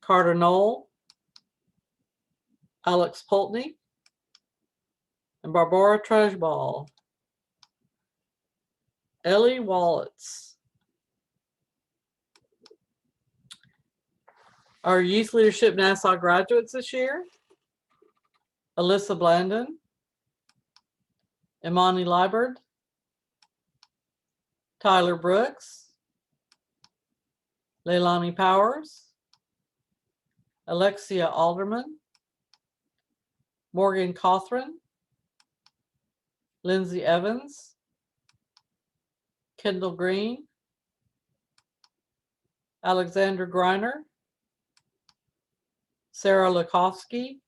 Carter Knoll, Alex Poultney, and Barbara Treshball. Ellie Wallets. Our Youth Leadership Nassau graduates this year, Alyssa Blandin, Imani Liburd, Tyler Brooks, Leilani Powers, Alexia Alderman, Morgan Cothren, Lindsay Evans, Kendyl Green, Alexander Griner, Sarah Lukowski,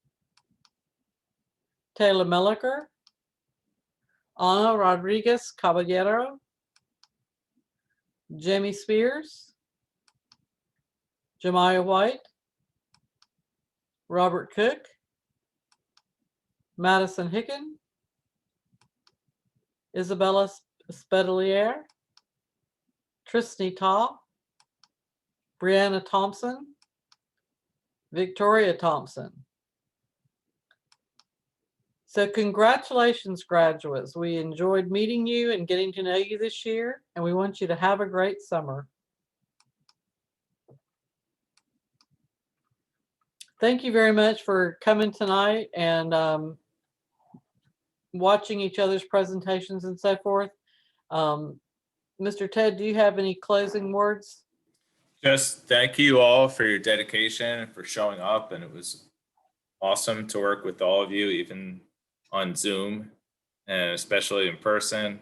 Taylor Milliker, Ana Rodriguez Caballero, Jaymee Spears, Jemiah White, Robert Cooke, Madison Hicken, Isabella Spedaliere, Tristany Taw, Brinnna Thompson, Victoria Thompson. So congratulations, graduates. We enjoyed meeting you and getting to know you this year, and we want you to have a great summer. Thank you very much for coming tonight and watching each other's presentations and so forth. Mr. Ted, do you have any closing words? Just thank you all for your dedication and for showing up. And it was awesome to work with all of you, even on Zoom and especially in person.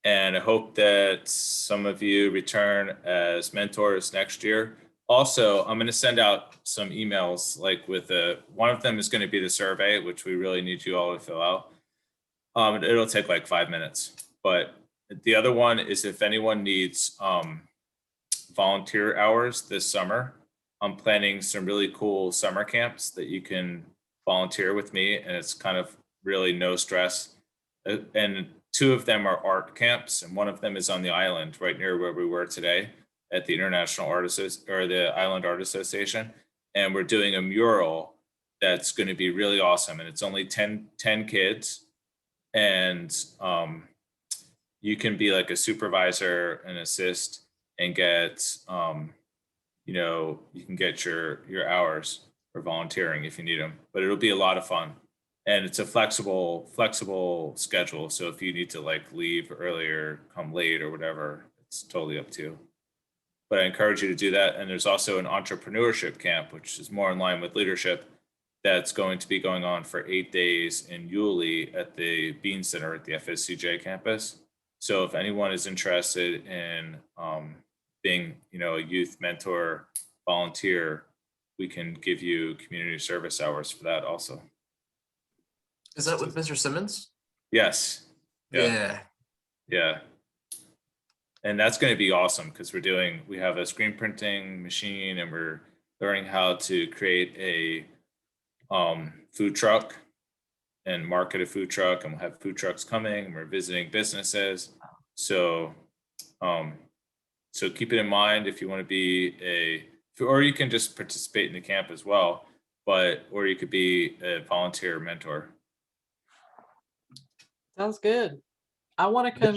And I hope that some of you return as mentors next year. Also, I'm going to send out some emails, like with one of them is going to be the survey, which we really need you all to fill out. It'll take like 5 minutes, but the other one is if anyone needs volunteer hours this summer, I'm planning some really cool summer camps that you can volunteer with me, and it's kind of really no stress. And 2 of them are art camps, and one of them is on the island right near where we were today at the International Artists or the Island Art Association. And we're doing a mural that's going to be really awesome. And it's only 10 kids. And you can be like a supervisor and assist and get, you can get your hours for volunteering if you need them, but it'll be a lot of fun. And it's a flexible schedule. So if you need to like leave earlier, come late or whatever, it's totally up to you. But I encourage you to do that. And there's also an entrepreneurship camp, which is more in line with leadership, that's going to be going on for 8 days in Yulee at the Bean Center at the FSCJ campus. So if anyone is interested in being, a youth mentor, volunteer, we can give you community service hours for that also. Is that with Mr. Simmons? Yes. Yeah. Yeah. And that's going to be awesome because we have a screen printing machine, and we're learning how to create a food truck and market a food truck, and we'll have food trucks coming, and we're visiting businesses. So keep it in mind if you want to be or you can just participate in the camp as well, or you could be a volunteer mentor. Sounds good. I want to come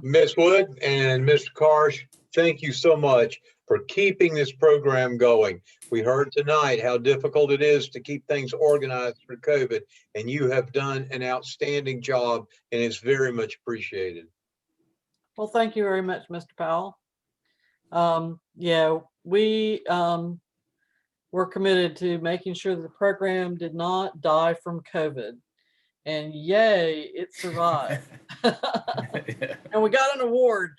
Miss Wood and Mr. Karsh, thank you so much for keeping this program going. We heard tonight how difficult it is to keep things organized through COVID, and you have done an outstanding job, and it's very much appreciated. Well, thank you very much, Mr. Powell. We were committed to making sure that the program did not die from COVID. And yay, it survived. And we got an award.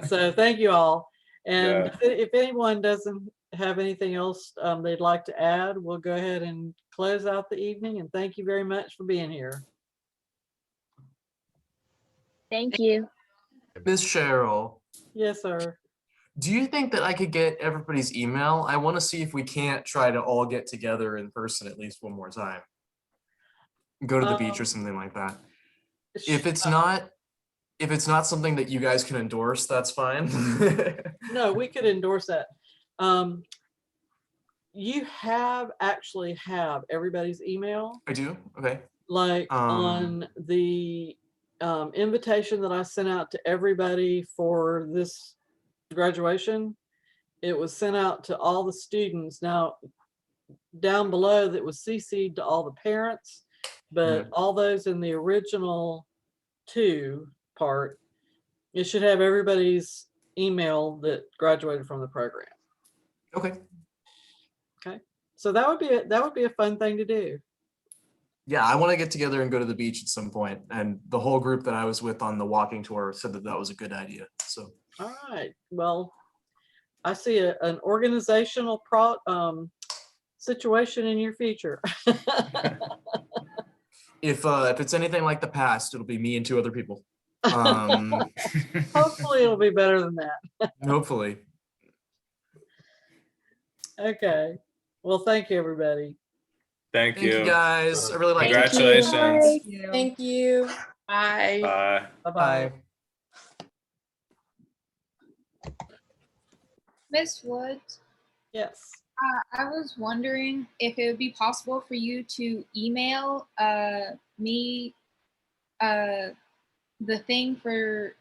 So thank you all. And if anyone doesn't have anything else they'd like to add, we'll go ahead and close out the evening. And thank you very much for being here. Thank you. Miss Cheryl. Yes, sir. Do you think that I could get everybody's email? I want to see if we can't try to all get together in person at least one more time. Go to the beach or something like that. If it's not something that you guys can endorse, that's fine. No, we could endorse that. You actually have everybody's email. I do? Okay. Like on the invitation that I sent out to everybody for this graduation, it was sent out to all the students. Now, down below that was CC'd to all the parents, but all those in the original 2 part, it should have everybody's email that graduated from the program. Okay. Okay. So that would be a fun thing to do. Yeah, I want to get together and go to the beach at some point. And the whole group that I was with on the walking tour said that was a good idea. So. All right. Well, I see an organizational situation in your future. If it's anything like the past, it'll be me and 2 other people. Hopefully it'll be better than that. Hopefully. Okay. Well, thank you, everybody. Thank you. Thank you, guys. I really like it. Congratulations. Thank you. Bye. Bye. Bye-bye. Miss Woods, Yes. I was wondering if it would be possible for you to email me the thing for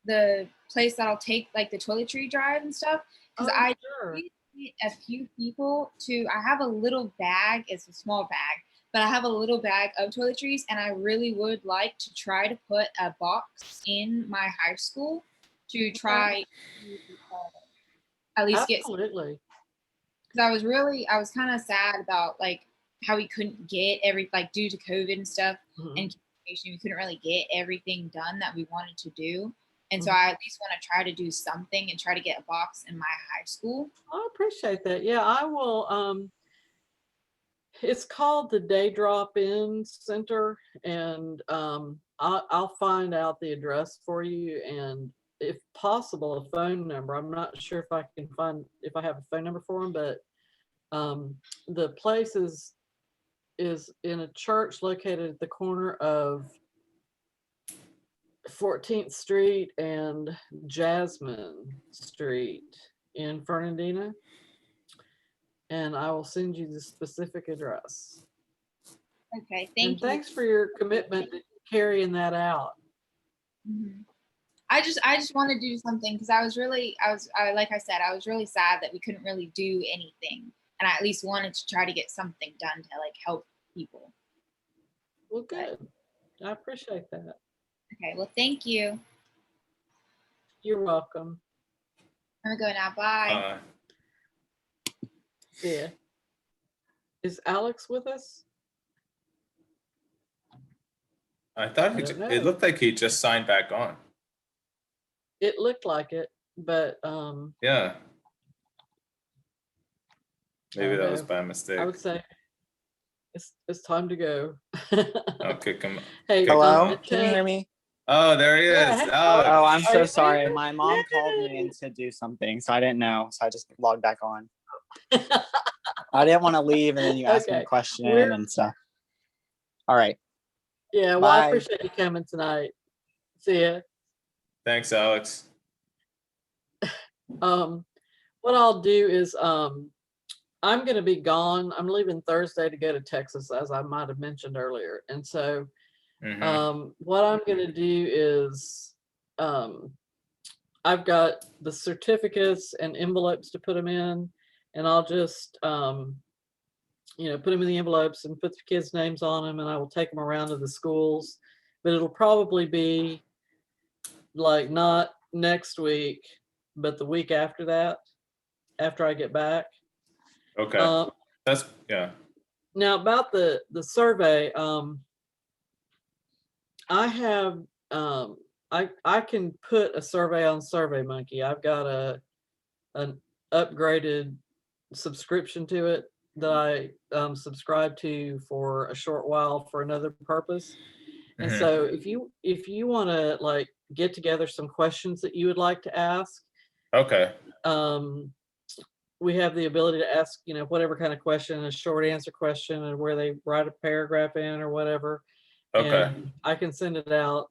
the place that I'll take like the toiletry drive and stuff, because I need a few people I have a little bag. It's a small bag, but I have a little bag of toiletries, and I really would like to try to put a box in my high school to try at least Absolutely. Because I was kind of sad about like how we couldn't get due to COVID and stuff and communication, we couldn't really get everything done that we wanted to do. And so I at least want to try to do something and try to get a box in my high school. I appreciate that. Yeah, I will. It's called the Day Drop-In Center, and I'll find out the address for you, and if possible, a phone number. I'm not sure if I have a phone number for them, but the place is in a church located at the corner of 14th Street and Jasmine Street in Fernandina. And I will send you the specific address. Okay, thank you. Thanks for your commitment to carrying that out. Mm-hmm. I just want to do something because I was really sad that we couldn't really do anything, and I at least wanted to try to get something done to like help people. Well, good. I appreciate that. Okay, well, thank you. You're welcome. I'm gonna go now. Bye. Yeah. Is Alex with us? I thought it looked like he just signed back on. it looked like it, but Yeah. Maybe I that don't was know. by mistake. I would say it's time to go. I'll kick him. Hey, Hello, can you Ted. hear me? Oh, there he Yeah, is. hey, Oh, Oh, I'm are so you sorry. there? My mom called me in Yay! to do something, so I didn't know. So I just logged back on. I didn't want to leave, and then you asked me a Okay. question We're and stuff. All right. yeah. Well, I Bye. appreciate you coming tonight. See ya. thanks, Alex. What I'll do is I'm going to be gone. I'm leaving Thursday to go to Texas, as I might have mentioned earlier. And so what I'm going to do is I've got the certificates and envelopes to put them in, and I'll just put them in the envelopes and put the kids' names on them, and I will take them around to the schools. But it'll probably be like not next week, but the week after that, after I get back. Okay. That's yeah. Now about the survey, I have I can put a survey on SurveyMonkey. I've got an upgraded subscription to it that I subscribe to for a short while for another purpose. And so if you want to like get together some questions that you would like to ask, Okay. we have the ability to ask, whatever kind of question, a short answer question, and where they write a paragraph in or whatever. Okay. And I can send it out.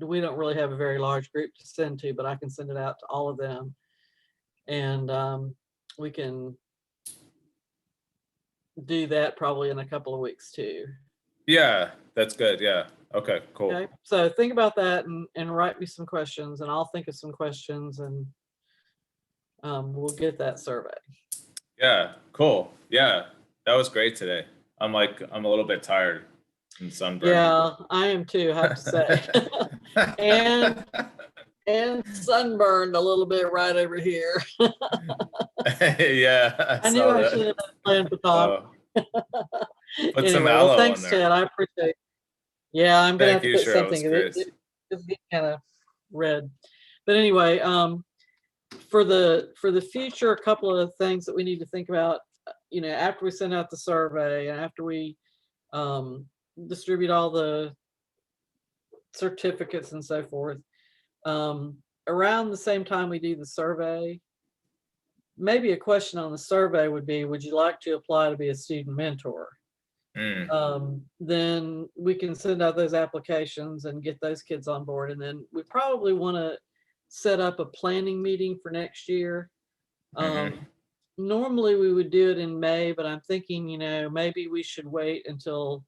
We don't really have a very large group to send to, but I can send it out to all of them. And we can do that probably in a couple of weeks too. Yeah, that's good. Yeah. Okay, cool. Okay. So think about that and write me some questions, and I'll think of some questions, and we'll get that survey. Yeah, cool. Yeah, that was great today. I'm a little bit tired and sunburned. Yeah, I am too, I have to say. and sunburned a little bit right over here. Yeah, I knew I should have planned to talk. Put some Anyway, aloe well, thanks, on there. Ted. I appreciate it. Yeah, I'm gonna have to Thank put you, Cheryl. It was something. great. It's getting kind of red. But anyway, for the future, a couple of things that we need to think about, after we send out the survey and after we distribute all the certificates and so forth, around the same time we do the survey, maybe a question on the survey would be, would you like to apply to be a student mentor? Then we can send out those applications and get those kids on board. And then we probably want to set up a planning meeting for next year. Normally we would do it in May, but I'm thinking, maybe we should wait until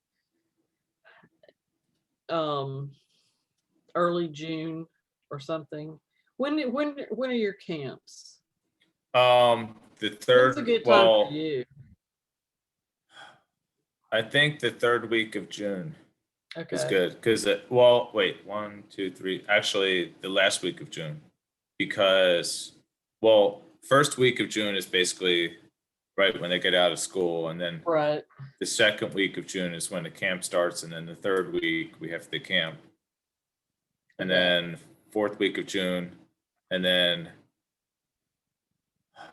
early June or something. When are your camps? The third. When's a good time well, for you? I think the third week of June is Okay. good because wait, 1, 2, 3. Actually, the last week of June, because first week of June is basically right when they get out of school, and then Right. the second week of June is when the camp starts, and then the third week we have the camp, and then fourth week of June, and then I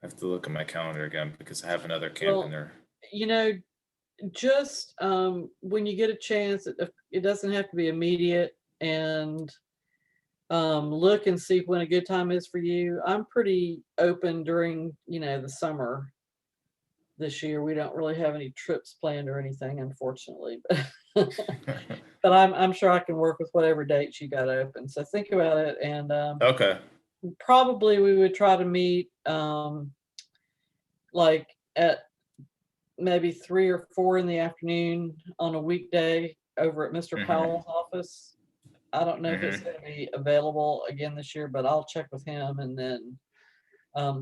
have to look at my calendar again because I have another camp in there. Just when you get a chance, it doesn't have to be immediate, and look and see when a good time is for you. I'm pretty open during, the summer. This year, we don't really have any trips planned or anything, unfortunately. But I'm sure I can work with whatever dates you got open. So think about it, and Okay. probably we would try to meet like at maybe 3 or 4 in the afternoon on a weekday over at Mr. Powell's office. I don't know if it's going to be available again this year, but I'll check with him. And then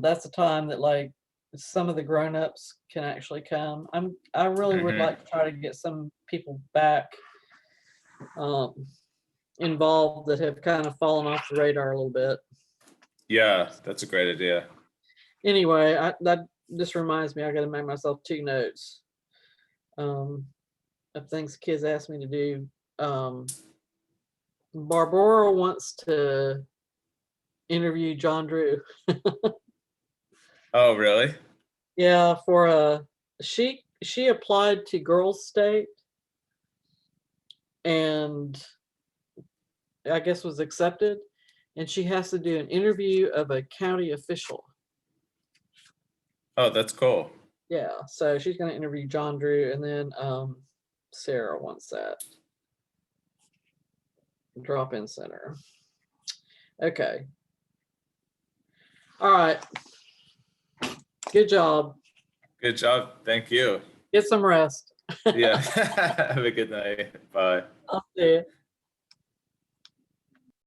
that's a time that like some of the grown-ups can actually come. I really would like to try to get some people back involved that have kind of fallen off the radar a little bit. Yeah, that's a great idea. Anyway, that just reminds me, I got to make myself 2 notes of things kids ask me to do. Barbara wants to interview John Drew. Oh, really? Yeah, for she applied to Girls State and I guess was accepted, and she has to do an interview of a county official. Oh, that's cool. Yeah, so she's going to interview John Drew, and then Sarah wants that drop-in center. Okay. All right. Good job. Good job. Thank you. Get some rest. Yeah. Have a good night. Bye. I'll see you.